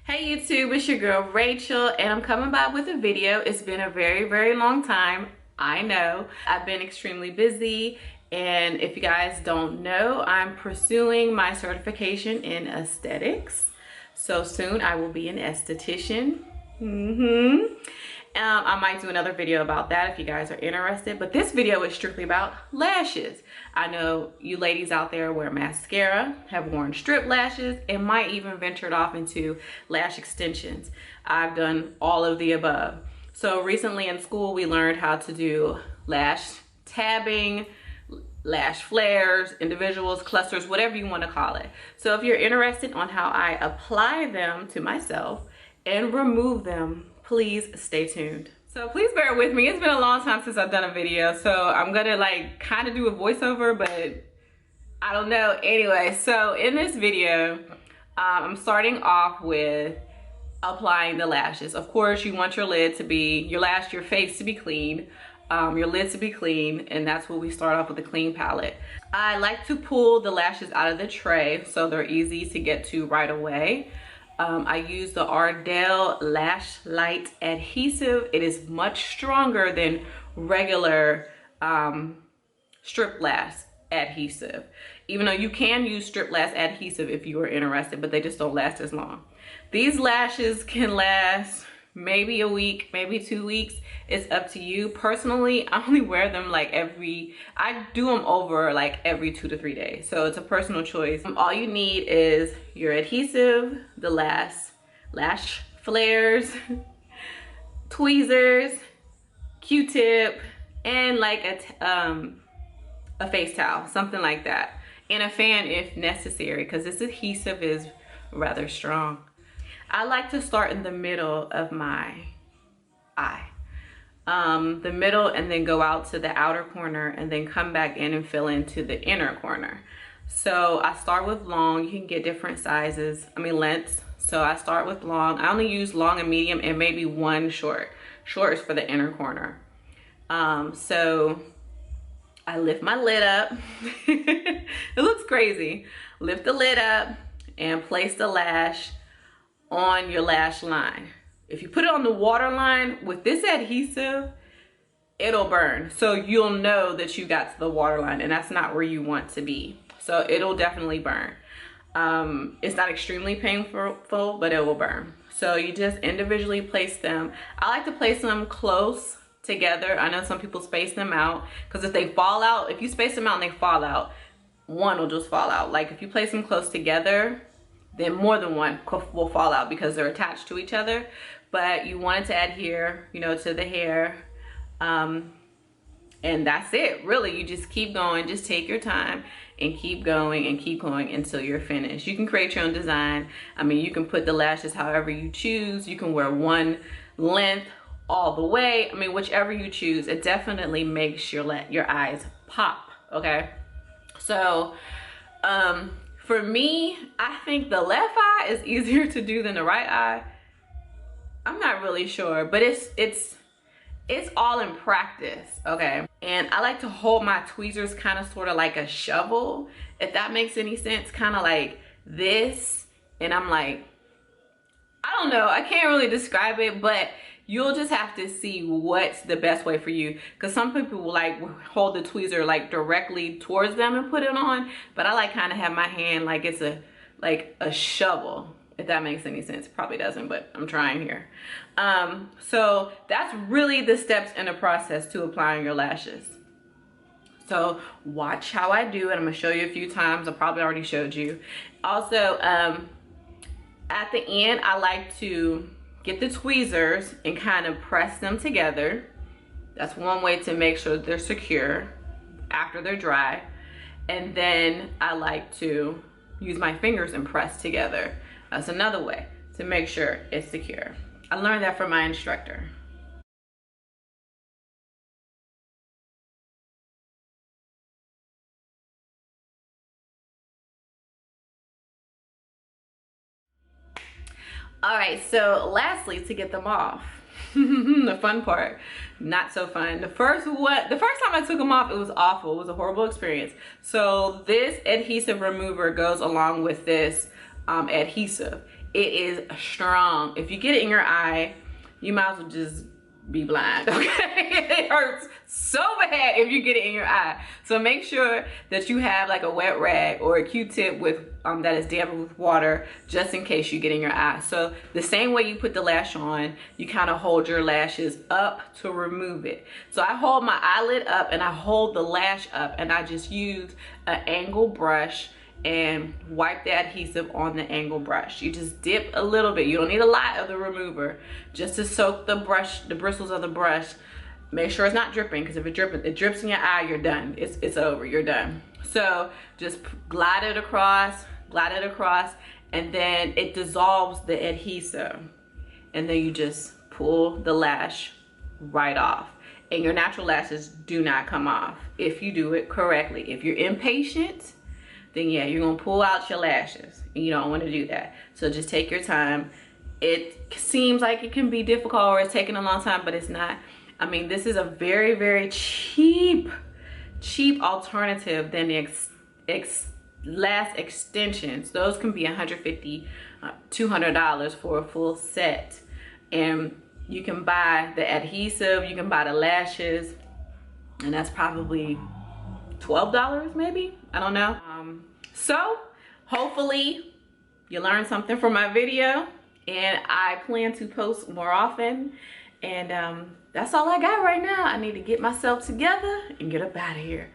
Hey YouTube, it's your girl Rachel and I'm coming by with a video. It's been a very long time. I know I've been extremely busy, and if you guys don't know, I'm pursuing my certification in aesthetics. So soon I will be an esthetician. I might do another video about that if you guys are interested, but this video is strictly about lashes. I know you ladies out there wear mascara, have worn strip lashes, and might even ventured off into lash extensions. I've done all of the above. So recently in school, we learned how to do lash tabbing, lash flares, individuals, clusters, whatever you want to call it. So if you're interested on how I apply them to myself and remove them, please stay tuned. So please bear with me. It's been a long time since I've done a video, so I'm gonna like kind of do a voiceover, but I don't know. Anyway, so in this video, I'm starting off with applying the lashes. Of course, you want your lid to be, your face to be clean, your lid to be clean, and that's what we start off with, a clean palette. I like to pull the lashes out of the tray so they're easy to get to right away. I use the Ardell Lash Light Adhesive. It is much stronger than regular strip lash adhesive. Even though you can use strip lash adhesive if you are interested, but they just don't last as long. These lashes can last maybe a week, maybe 2 weeks. It's up to you. Personally, I only wear them like I do them over like every 2 to 3 days. So it's a personal choice. All you need is your adhesive, the lash flares, tweezers, Q-tip, and like a face towel, something like that. And a fan if necessary, because this adhesive is rather strong. I like to start in the middle of my eye. The middle, and then go out to the outer corner and then come back in and fill into the inner corner. So I start with long. You can get different sizes, lengths. So I start with long. I only use long and medium and maybe one short. Short is for the inner corner. So I lift my lid up. It looks crazy. Lift the lid up and place the lash on your lash line. If you put it on the water line with this adhesive, it'll burn. So you'll know that you got to the water line, and that's not where you want to be. So it'll definitely burn. It's not extremely painful, but it will burn. So you just individually place them. I like to place them close together. I know some people space them out, because if they fall out, if you space them out and they fall out, one will just fall out. Like if you place them close together, then more than one will fall out because they're attached to each other. But you want it to adhere, to the hair. And that's it, really. You just keep going, just take your time and keep going until you're finished. You can create your own design. You can put the lashes however you choose. You can wear one length all the way. Whichever you choose. It definitely makes your eyes pop, okay? So, for me, I think the left eye is easier to do than the right eye. I'm not really sure, but it's all in practice, okay? And I like to hold my tweezers kind of sort of like a shovel, if that makes any sense, kind of like this. And I'm like, I don't know, I can't really describe it, but you'll just have to see what's the best way for you. Because some people will like hold the tweezer like directly towards them and put it on, but I like kind of have my hand like it's a shovel, if that makes any sense. Probably doesn't, but I'm trying here. So that's really the steps in the process to applying your lashes. So watch how I do it. I'm gonna show you a few times. I probably already showed you. Also, at the end, I like to get the tweezers and kind of press them together. That's one way to make sure they're secure after they're dry. And then I like to use my fingers and press together. That's another way to make sure it's secure. I learned that from my instructor. All right, so lastly, to get them off, the fun part, not so fun. The first time I took them off, it was awful. It was a horrible experience. So this adhesive remover goes along with this adhesive, It is strong. If you get it in your eye, you might as well just be blind, okay? It hurts so bad if you get it in your eye. So make sure that you have like a wet rag or a Q-tip with that is damp with water, just in case you get in your eye. So the same way you put the lash on, you kind of hold your lashes up to remove it. So I hold my eyelid up and I hold the lash up, and I just use an angle brush and wipe the adhesive on the angle brush. You just dip a little bit. You don't need a lot of the remover, just to soak the brush, the bristles of the brush. Make sure it's not dripping, because if it drips in your eye, you're done. It's over, you're done. So just glide it across, and then it dissolves the adhesive. And then you just pull the lash right off. And your natural lashes do not come off if you do it correctly. If you're impatient, then yeah, you're gonna pull out your lashes, and you don't want to do that. So just take your time. It seems like it can be difficult or it's taking a long time, but it's not. I mean, this is a very, very cheap alternative than the lash extensions. Those can be $150, $200 for a full set. And you can buy the adhesive, you can buy the lashes, and that's probably $12 maybe, I don't know. So hopefully you learned something from my video, and I plan to post more often. And that's all I got right now. I need to get myself together and get up out of here.